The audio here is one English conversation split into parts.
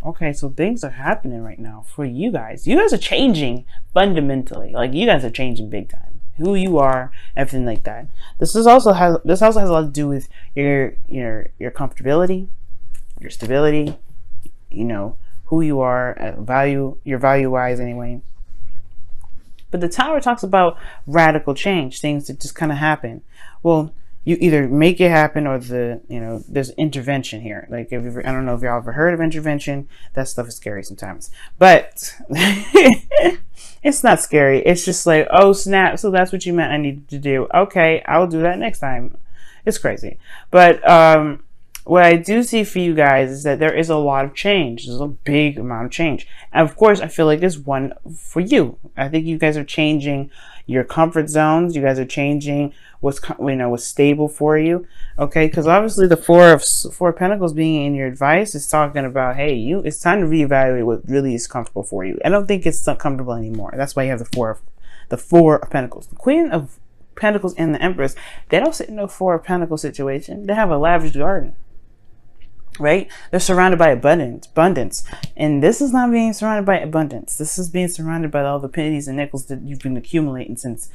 Okay, so things are happening right now for you guys. You guys are changing fundamentally. Like, you guys are changing big time. Who you are, everything like that. This also has a lot to do with your comfortability, your stability, you know, who you are at your value wise anyway. But the Tower talks about radical change, things that just kind of happen. Well, you either make it happen or there's intervention here. Like, I don't know if y'all ever heard of intervention. That stuff is scary sometimes, but it's not scary. It's just like, oh snap, so that's what you meant I needed to do. Okay, I'll do that next time. It's crazy. But what I do see for you guys is that there is a lot of change. There's a big amount of change. And of course, I feel like there's one for you. I think you guys are changing your comfort zones. You guys are changing what's stable for you. Okay, because obviously the Four of Pentacles being in your advice is talking about, hey, it's time to reevaluate what really is comfortable for you. I don't think it's not comfortable anymore. That's why you have the Four of Pentacles. The Queen of Pentacles and the Empress, they don't sit in no Four of Pentacles situation. They have a lavish garden. Right? They're surrounded by abundance. And this is not being surrounded by abundance. This is being surrounded by all the pennies and nickels that you've been accumulating since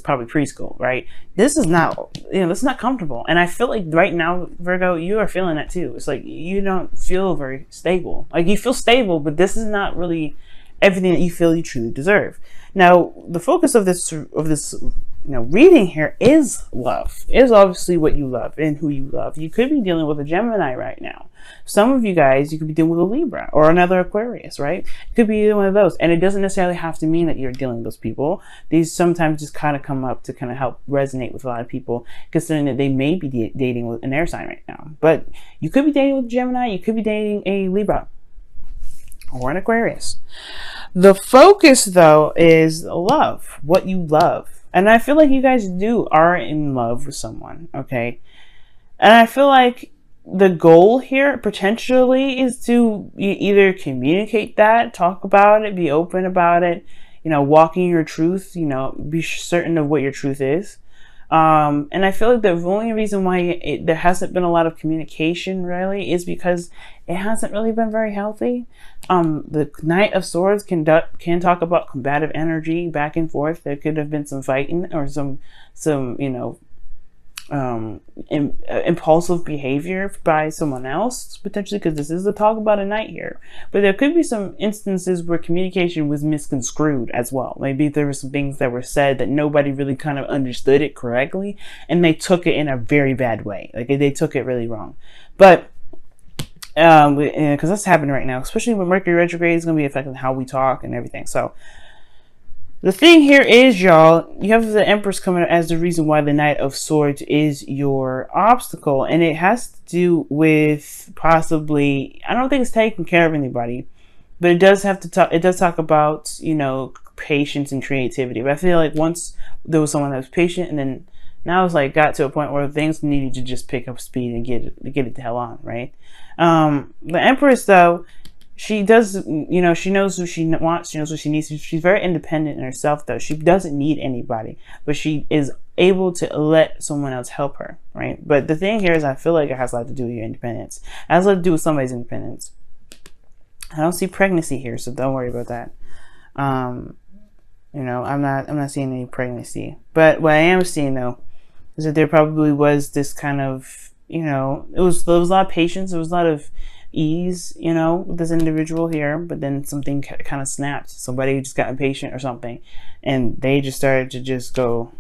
probably preschool, right? This is not, this is not comfortable. And I feel like right now, Virgo, you are feeling that too. It's like you don't feel very stable. Like, you feel stable, but this is not really everything that you feel you truly deserve. Now, the focus of this reading here is love. Is obviously what you love and who you love. You could be dealing with a Gemini right now. Some of you guys, you could be dealing with a Libra or another Aquarius, right? It could be either one of those. And it doesn't necessarily have to mean that you're dealing with those people. These sometimes just kind of come up to kind of help resonate with a lot of people, considering that they may be dating with an air sign right now. But you could be dating with a Gemini. You could be dating a Libra or an Aquarius. The focus, though, is love. What you love. And I feel like you guys are in love with someone, okay? And I feel like the goal here potentially is to either communicate that, talk about it, be open about it, walking your truth, be certain of what your truth is. And I feel like the only reason why there hasn't been a lot of communication really is because it hasn't really been very healthy. The Knight of Swords can talk about combative energy back and forth. There could have been some fighting or some impulsive behavior by someone else, potentially, because this is a talk about a knight here. But there could be some instances where communication was misconstrued as well. Maybe there were some things that were said that nobody really kind of understood it correctly, and they took it in a very bad way. Like, they took it really wrong. But because that's happening right now, especially when Mercury retrograde is going to be affecting how we talk and everything. So the thing here is, y'all, you have the Empress coming as the reason why the Knight of Swords is your obstacle. And it has to do with possibly, I don't think it's taking care of anybody, but it does talk about, patience and creativity. But I feel like once there was someone that was patient, and then now it's like got to a point where things needed to just pick up speed and get it the hell on, right? The Empress, though, she does, she knows who she wants, she knows what she needs. She's very independent in herself, though. She doesn't need anybody, but she is able to let someone else help her, right? But the thing here is, I feel like it has a lot to do with your independence. It has a lot to do with somebody's independence. I don't see pregnancy here, so don't worry about that. I'm not seeing any pregnancy. But what I am seeing, though, is that there probably was this kind of, there was a lot of patience, there was a lot of ease, with this individual here, but then something kind of snapped. Somebody just got impatient or something, and they just started to just go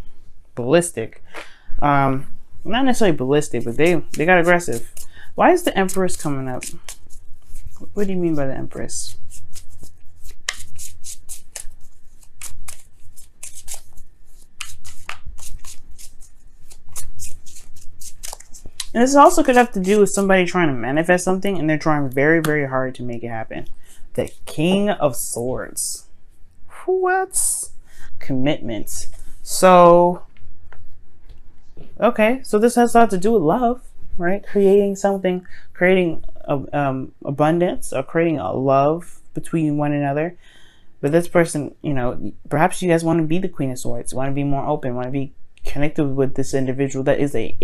ballistic. Not necessarily ballistic, but they got aggressive. Why is the Empress coming up? What do you mean by the Empress? And this also could have to do with somebody trying to manifest something, and they're trying very, very hard to make it happen. The King of Swords. What? Commitment. So, okay. So this has a lot to do with love, right? Creating something, creating abundance, or creating a love between one another. But this person, perhaps you guys want to be the Queen of Swords, want to be more open, want to be connected with this individual that is a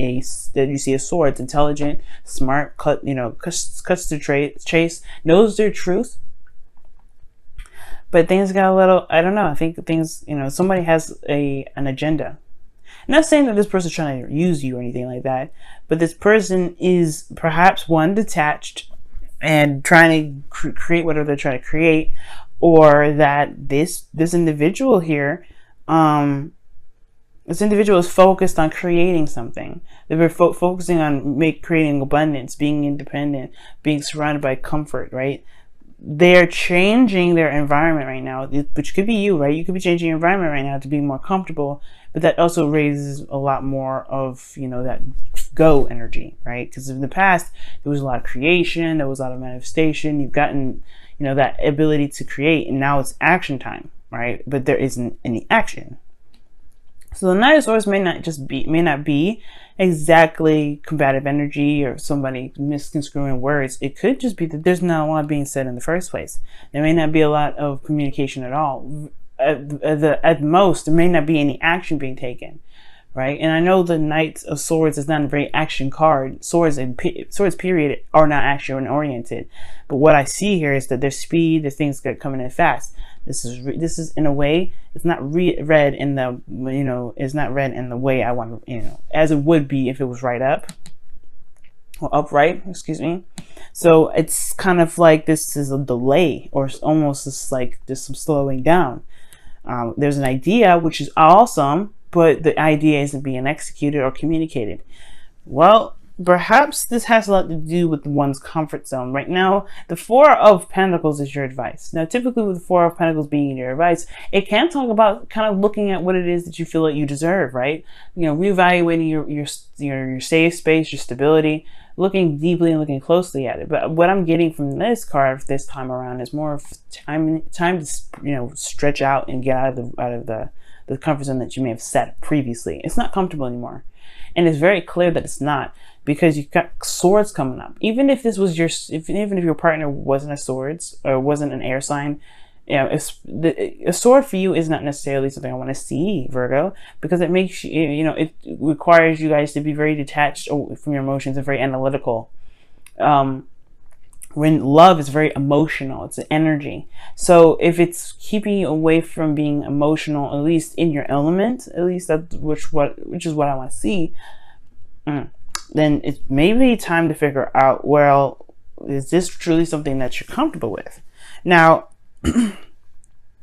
that you see a sword. It's intelligent, smart, cuts to chase, knows their truth. But things got a little, I don't know, I think things, somebody has an agenda. I'm not saying that this person's trying to use you or anything like that, but this person is perhaps one, detached and trying to create whatever they're trying to create, or that this individual here, this individual is focused on creating something. They're focusing on creating abundance, being independent, being surrounded by comfort, right? They're changing their environment right now, which could be you, right? You could be changing your environment right now to be more comfortable, but that also raises a lot more of, that go energy, right? Because in the past, there was a lot of creation, there was a lot of manifestation. You've gotten, that ability to create, and now it's action time, right? But there isn't any action. So the Knight of Swords may not be exactly combative energy or somebody misconstruing words. It could just be that there's not a lot being said in the first place. There may not be a lot of communication at all. At most, there may not be any action being taken, right? And I know the Knight of Swords is not a very action card. Swords period are not action oriented. But what I see here is that there's speed, there's things that are coming in fast. This is in a way, it's not read in the, it's not read in the way I want, as it would be if it was right up or upright, excuse me. So it's kind of like this is a delay, or almost just like just some slowing down. There's an idea, which is awesome, but the idea isn't being executed or communicated. Well, perhaps this has a lot to do with one's comfort zone. Right now, the Four of Pentacles is your advice. Now, typically with the Four of Pentacles being your advice, it can talk about kind of looking at what it is that you feel like you deserve, right? Reevaluating your safe space, your stability, looking deeply and looking closely at it. But what I'm getting from this card this time around is more of time to stretch out and get out of the comfort zone that you may have set previously. It's not comfortable anymore. And it's very clear that it's not, because you've got swords coming up. Even if this was even if your partner wasn't a swords or wasn't an air sign, a sword for you is not necessarily something I want to see, Virgo, because it makes you, it requires you guys to be very detached from your emotions and very analytical. When love is very emotional, it's an energy. So if it's keeping you away from being emotional, at least in your element, at least which is what I want to see, then it's maybe time to figure out, well, is this truly something that you're comfortable with? Now,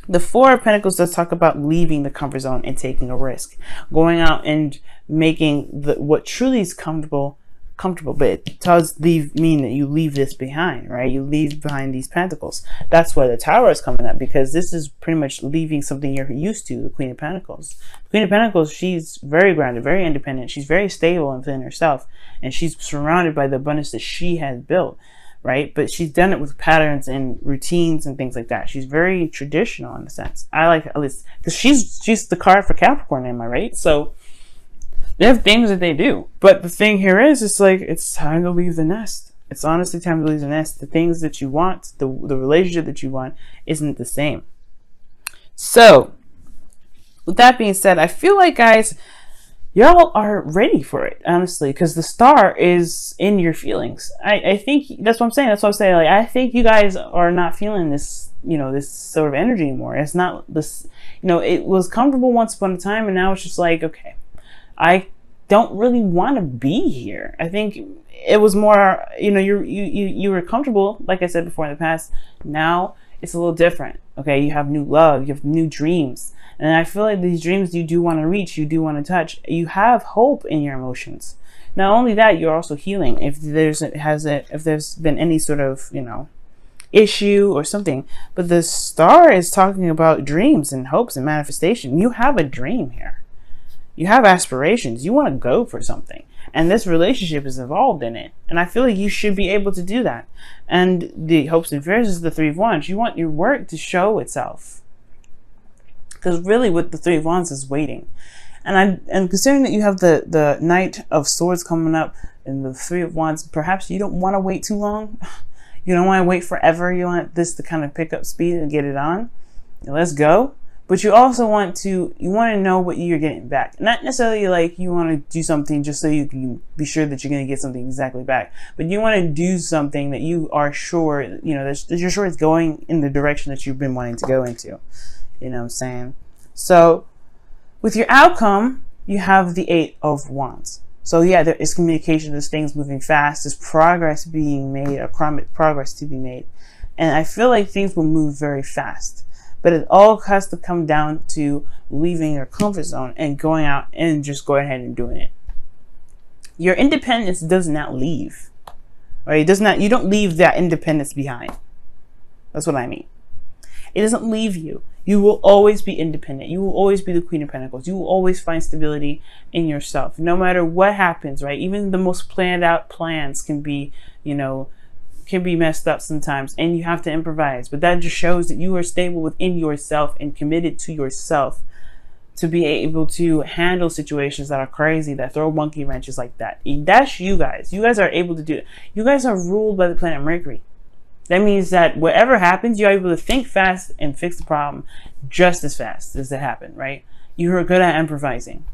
the Four of Pentacles does talk about leaving the comfort zone and taking a risk, going out and making what truly is comfortable, but it does mean that you leave this behind, right? You leave behind these pentacles. That's why the Tower is coming up, because this is pretty much leaving something you're used to, the Queen of Pentacles. The Queen of Pentacles, she's very grounded, very independent. She's very stable within herself, and she's surrounded by the abundance that she has built, right? But she's done it with patterns and routines and things like that. She's very traditional in a sense. I like, at least, because she's the card for Capricorn, am I right? So they have things that they do. But the thing here is, it's like, it's time to leave the nest. It's honestly time to leave the nest. The things that you want, the relationship that you want, isn't the same. So, with that being said, I feel like, guys, y'all are ready for it, honestly, because the star is in your feelings. I think that's what I'm saying. That's what I'm saying. Like, I think you guys are not feeling this, this sort of energy anymore. It's not this, it was comfortable once upon a time, and now it's just like, okay, I don't really want to be here. I think it was more, you were comfortable, like I said before in the past. Now it's a little different. Okay, you have new love, you have new dreams, and I feel like these dreams you do want to reach, you do want to touch. You have hope in your emotions. Not only that, you're also healing. If there's been any sort of issue or something, but the star is talking about dreams and hopes and manifestation. You have a dream here. You have aspirations. You want to go for something. And this relationship is involved in it. And I feel like you should be able to do that. And the hopes and fears is the Three of Wands. You want your work to show itself. Because really what the Three of Wands is waiting. And considering that you have the Knight of Swords coming up and the Three of Wands, perhaps you don't want to wait too long. You don't want to wait forever. You want this to kind of pick up speed and get it on. Let's go. but you also want to know what you're getting back. Not necessarily like you want to do something just so you can be sure that you're going to get something exactly back, but you want to do something that you are sure, that you're sure it's going in the direction that you've been wanting to go into. You know what I'm saying? So with your outcome, you have the 8 of Wands. So yeah, there is communication, there's things moving fast, there's progress being made, progress to be made. And I feel like things will move very fast. But it all has to come down to leaving your comfort zone and going out and just going ahead and doing it. Your independence does not leave. Right? It does not, you don't leave that independence behind. That's what I mean. It doesn't leave you. You will always be independent. You will always be the Queen of Pentacles. You will always find stability in yourself. No matter what happens, right? Even the most planned out plans can be, can be messed up sometimes, and you have to improvise. But that just shows that you are stable within yourself and committed to yourself to be able to handle situations that are crazy, that throw monkey wrenches like that. That's you guys. You guys are able to do it. You guys are ruled by the planet Mercury. That means that whatever happens, you're able to think fast and fix the problem just as fast as it happened, right? You are good at improvising.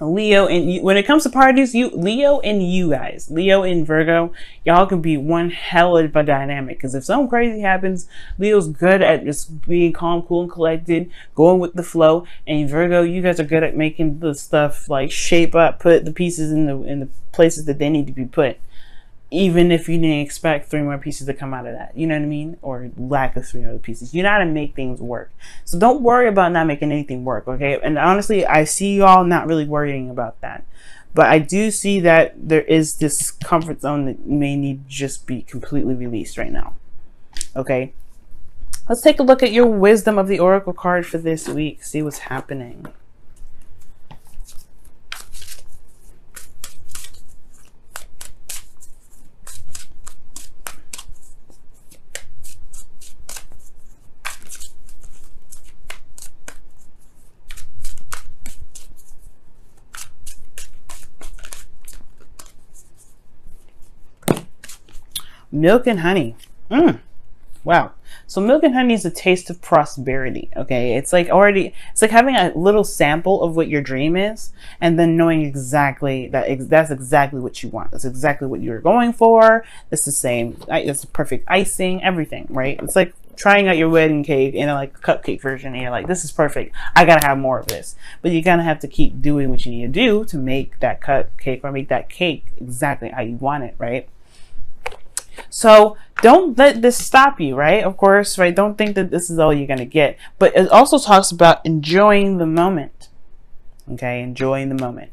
Leo, and when it comes to parties, Leo and you guys, Leo and Virgo, y'all can be one hell of a dynamic. Because if something crazy happens, Leo's good at just being calm, cool, and collected, going with the flow. And Virgo, you guys are good at making the stuff like shape up, put the pieces in the places that they need to be put. Even if you didn't expect 3 more pieces to come out of that, you know what I mean? Or lack of 3 other pieces. You know how to make things work. So don't worry about not making anything work, okay? And honestly, I see y'all not really worrying about that. But I do see that there is this comfort zone that may need to just be completely released right now, okay? Let's take a look at your wisdom of the Oracle card for this week. See what's happening. Milk and honey. Wow. So milk and honey is a taste of prosperity. Okay. It's like having a little sample of what your dream is, and then knowing exactly that's exactly what you want. That's exactly what you're going for. It's the same. It's the perfect icing, everything, right? It's like trying out your wedding cake in a cupcake version, and you're like, this is perfect. I gotta have more of this. But you gotta have to keep doing what you need to do to make that cupcake or make that cake exactly how you want it, right? So don't let this stop you, right? Of course, right? Don't think that this is all you're going to get. But it also talks about enjoying the moment. Okay? Enjoying the moment.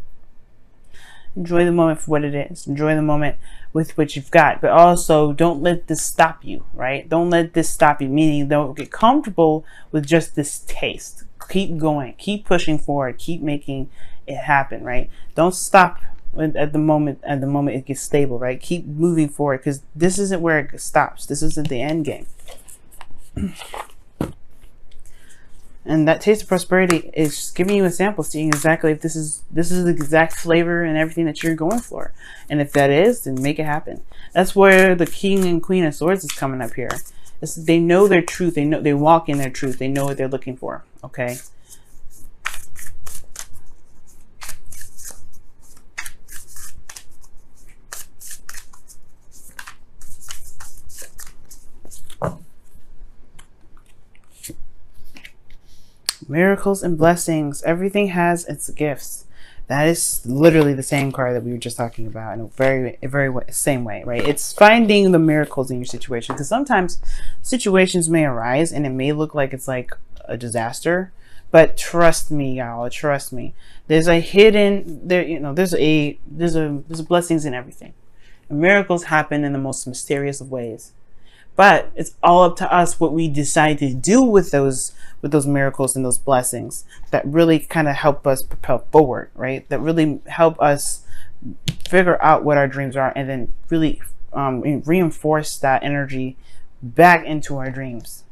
Enjoy the moment for what it is. Enjoy the moment with what you've got. But also, don't let this stop you, right? Don't let this stop you, meaning don't get comfortable with just this taste. Keep going. Keep pushing forward. Keep making it happen, right? Don't stop at the moment it gets stable, right? Keep moving forward, because this isn't where it stops. This isn't the end game. And that taste of prosperity is just giving you a sample, seeing exactly if this is the exact flavor and everything that you're going for. And if that is, then make it happen. That's where the King and Queen of Swords is coming up here. They know their truth. They walk in their truth. They know what they're looking for. Okay. Miracles and blessings. Everything has its gifts. That is literally the same card that we were just talking about in a very same way, right? It's finding the miracles in your situation, because sometimes situations may arise and it may look like it's like a disaster, but trust me, y'all. Trust me. There's a hidden there. There's blessings in everything. And miracles happen in the most mysterious of ways. But it's all up to us what we decide to do with those miracles and those blessings that really kind of help us propel forward, right? That really help us figure out what our dreams are, and then really reinforce that energy back into our dreams.